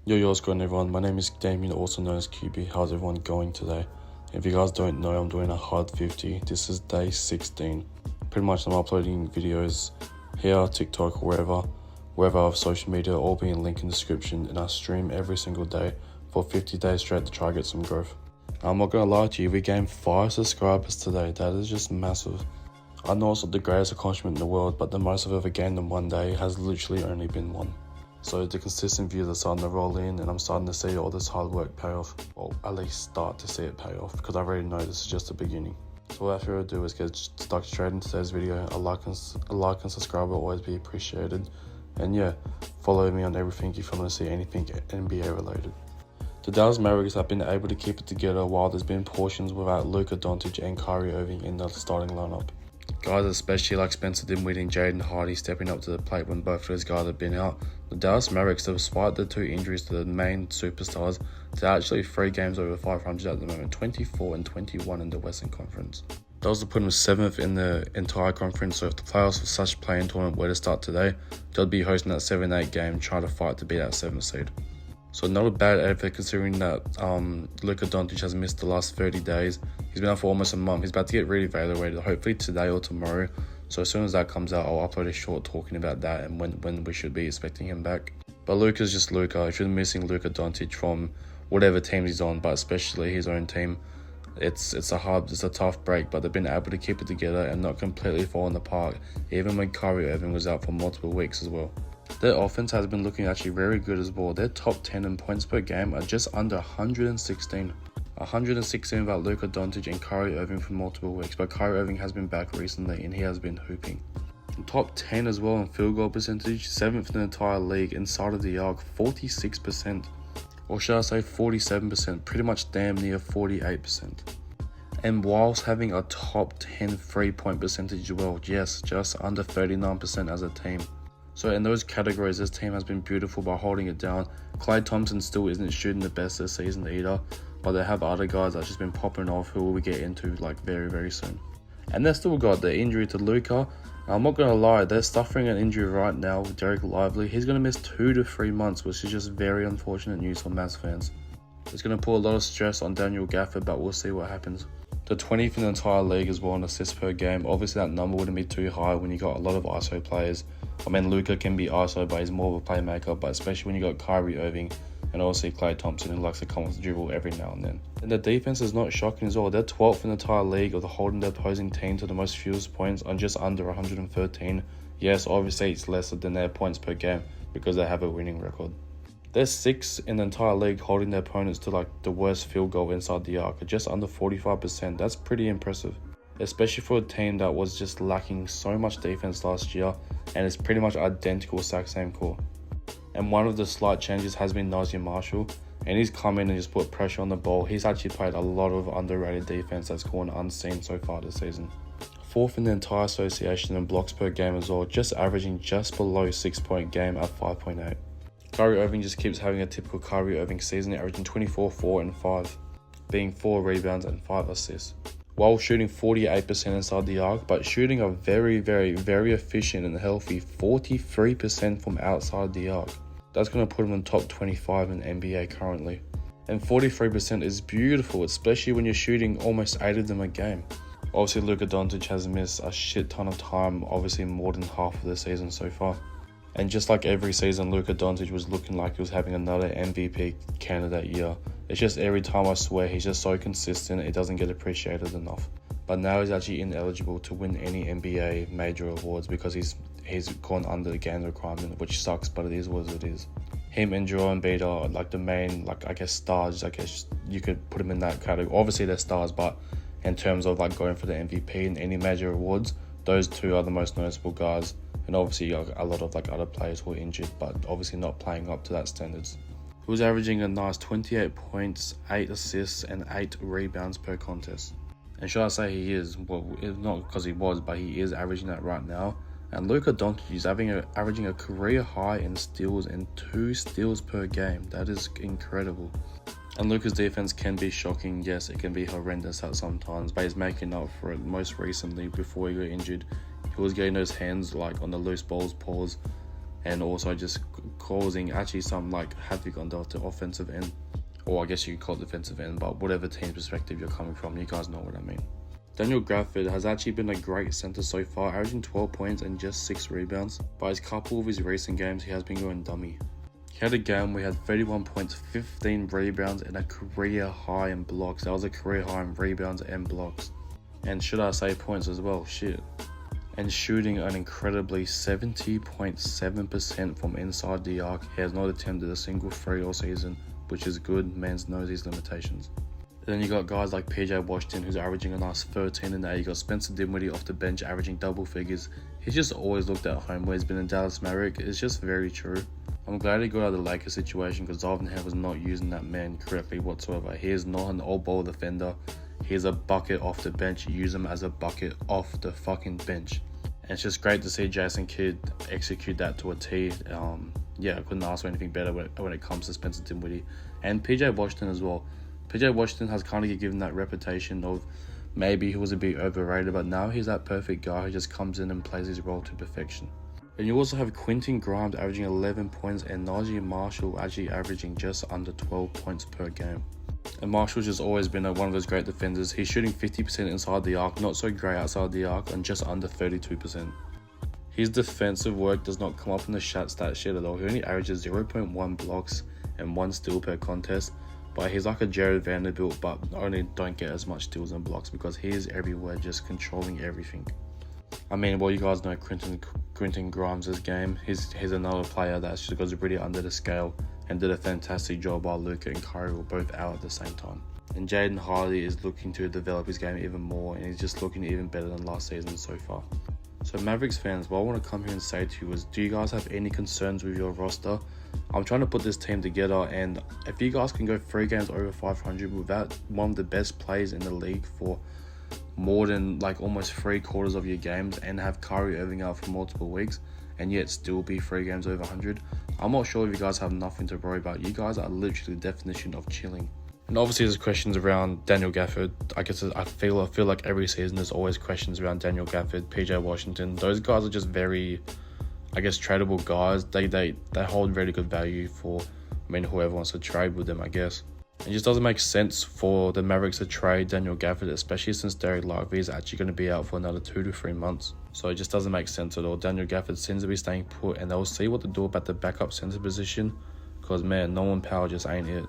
Yo, what's going on everyone? My name is Damien, also known as QB. How's everyone going today? If you guys don't know, I'm doing a hard 50. This is day 16. Pretty much I'm uploading videos here, TikTok, wherever I have social media, all being linked in the description, and I stream every single day for 50 days straight to try to get some growth. I'm not gonna lie to you, we gained 5 subscribers today. That is just massive. I know it's not the greatest accomplishment in the world, but the most I've ever gained in one day has literally only been one. So the consistent views are starting to roll in, and I'm starting to see all this hard work pay off, or at least start to see it pay off, because I already know this is just the beginning. So without further ado, is get stuck straight into today's video. A like and subscribe will always be appreciated, and yeah, follow me on everything if you want to see anything NBA related. The Dallas Mavericks have been able to keep it together while there's been portions without Luka and Kyrie Irving in the starting lineup. Guys especially like Spencer Dinwiddie and Jaden Hardy stepping up to the plate when both of those guys have been out. The Dallas Mavericks, despite the 2 injuries to the main superstars, they're actually 3 games over 500 at the moment, 24 and 21 in the Western Conference. That was to put them 7th in the entire conference, so if the playoffs for such play-in tournament were to start today, they'll be hosting that 7-8 game trying to fight to be that 7th seed. So not a bad effort considering that Luka has missed the last 30 days. He's been out for almost a month. He's about to get re-evaluated, hopefully today or tomorrow. So as soon as that comes out, I'll upload a short talking about that and when we should be expecting him back. But Luka's just Luka. If you're missing Luka Doncic from whatever team he's on, but especially his own team, it's a tough break. But they've been able to keep it together and not completely fall apart, even when Kyrie Irving was out for multiple weeks as well. Their offense has been looking actually very good as well. Their top 10 in points per game are just under 116. 116 without Luka Doncic and Kyrie Irving for multiple weeks, but Kyrie Irving has been back recently and he has been hooping. Top 10 as well in field goal percentage, 7th in the entire league inside of the arc, 46%. Or should I say 47%, pretty much damn near 48%. And whilst having a top 10 3-point percentage as well, yes, just under 39% as a team. So in those categories, this team has been beautiful by holding it down. Klay Thompson still isn't shooting the best this season either, but they have other guys that's just been popping off who we'll get into like very, very soon. And they've still got the injury to Luka. I'm not going to lie, they're suffering an injury right now with Derek Lively. He's going to miss 2 to 3 months, which is just very unfortunate news for Mavs fans. It's going to put a lot of stress on Daniel Gafford, but we'll see what happens. The 20th in the entire league as well in assists per game. Obviously that number wouldn't be too high when you got a lot of ISO players. I mean, Luka can be ISO, but he's more of a playmaker, but especially when you got Kyrie Irving and also Klay Thompson, who likes to come off the dribble every now and then. And the defense is not shocking as well. They're 12th in the entire league of holding their opposing team to the most fewest points on just under 113. Yes, obviously it's lesser than their points per game because they have a winning record. They're 6th in the entire league holding their opponents to like the worst field goal inside the arc at just under 45%. That's pretty impressive, especially for a team that was just lacking so much defense last year and it's pretty much identical exact same core. And one of the slight changes has been Najee Marshall, and he's come in and just put pressure on the ball. He's actually played a lot of underrated defense that's gone unseen so far this season. 4th in the entire association in blocks per game as well, just averaging just below 6-point game at 5.8. Kyrie Irving just keeps having a typical Kyrie Irving season, averaging 24, 4 and 5, being 4 rebounds and 5 assists. While shooting 48% inside the arc, but shooting a very, very, very efficient and healthy 43% from outside the arc. That's going to put him in top 25 in the NBA currently. And 43% is beautiful, especially when you're shooting almost 8 of them a game. Obviously, Luka Doncic has missed a shit ton of time, obviously more than half of the season so far. And just like every season, Luka Doncic was looking like he was having another MVP candidate year. It's just every time I swear he's just so consistent, it doesn't get appreciated enough. But now he's actually ineligible to win any NBA major awards because he's gone under the games requirement, which sucks, but it is what it is. Him and Joel Embiid are like the main, like I guess stars. I guess you could put them in that category. Obviously they're stars, but in terms of like going for the MVP and any major awards, those 2 are the most noticeable guys. And obviously a lot of like other players were injured, but obviously not playing up to that standards. He was averaging a nice 28 points, 8 assists, and 8 rebounds per contest. And should I say he is, well, it's not because he was, but he is averaging that right now. And Luka Doncic is averaging a career high in steals and 2 steals per game. That is incredible. And Luka's defense can be shocking. Yes, it can be horrendous at sometimes, but he's making up for it. Most recently, before he got injured, he was getting those hands like on the loose balls pause and also just causing actually some like havoc on the offensive end, or I guess you could call it defensive end, but whatever team's perspective you're coming from, you guys know what I mean. Daniel Gafford has actually been a great center so far, averaging 12 points and just 6 rebounds, but as a couple of his recent games, he has been going dummy. He had a game where he had 31 points, 15 rebounds, and a career high in blocks. That was a career high in rebounds and blocks. And should I say points as well? Shit. And shooting an incredibly 70.7% from inside the arc. He has not attempted a single free all season, which is good. Man's knows his limitations. Then you got guys like PJ Washington, who's averaging a nice 13 and 8. You got Spencer Dinwiddie off the bench averaging double figures. He's just always looked at home where he's been in Dallas Maverick. It's just very true. I'm glad he got out of the Lakers situation because Zarvenheim was not using that man correctly whatsoever. He is not an old ball defender. He is a bucket off the bench. You use him as a bucket off the fucking bench. And it's just great to see Jason Kidd execute that to a T. Yeah, I couldn't ask for anything better when it comes to Spencer Dinwiddie. And PJ Washington as well. PJ Washington has kind of given that reputation of maybe he was a bit overrated, but now he's that perfect guy who just comes in and plays his role to perfection. And you also have Quentin Grimes averaging 11 points and Najee Marshall actually averaging just under 12 points per game. And Marshall's just always been one of those great defenders. He's shooting 50% inside the arc, not so great outside the arc, and just under 32%. His defensive work does not come up in the stat sheet at all. He only averages 0.1 blocks and 1 steal per contest. But he's like a Jared Vanderbilt, but only don't get as much steals and blocks because he is everywhere, just controlling everything. I mean, well, you guys know Quentin Grimes' game. He's another player that's just goes really under the scale and did a fantastic job while Luka and Kyrie were both out at the same time. And Jaden Hardy is looking to develop his game even more, and he's just looking even better than last season so far. So Mavericks fans, what I want to come here and say to you is, do you guys have any concerns with your roster? I'm trying to put this team together, and if you guys can go 3 games over 500 without one of the best players in the league for more than like almost 3/4 of your games and have Kyrie Irving out for multiple weeks and yet still be 3 games over 100, I'm not sure if you guys have nothing to worry about. You guys are literally the definition of chilling. And obviously there's questions around Daniel Gafford. I guess I feel like every season there's always questions around Daniel Gafford, PJ Washington. Those guys are just very, I guess, tradable guys. They hold very good value for, whoever wants to trade with them, I guess. It just doesn't make sense for the Mavericks to trade Daniel Gafford, especially since Derek Lively is actually going to be out for another 2 to 3 months. So it just doesn't make sense at all. Daniel Gafford seems to be staying put, and they'll see what to do about the backup center position because, man, Nolan Powell just ain't it.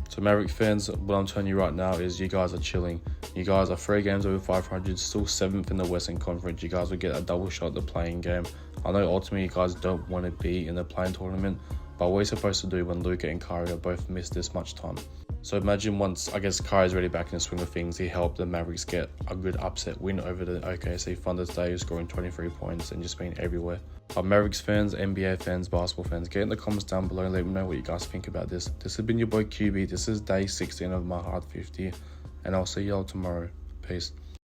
So Maverick fans, what I'm telling you right now is you guys are chilling. You guys are 3 games over 500, still 7th in the Western Conference. You guys will get a double shot at the playing game. I know ultimately you guys don't want to be in the playing tournament, but what are you supposed to do when Luka and Kyrie are both missed this much time? So imagine once, I guess, Kyrie's already back in the swing of things, he helped the Mavericks get a good upset win over the OKC Thunder today, scoring 23 points and just being everywhere. But Mavericks fans, NBA fans, basketball fans, get in the comments down below and let me know what you guys think about this. This has been your boy QB. This is day 16 of my Hard 50, and I'll see y'all tomorrow. Peace.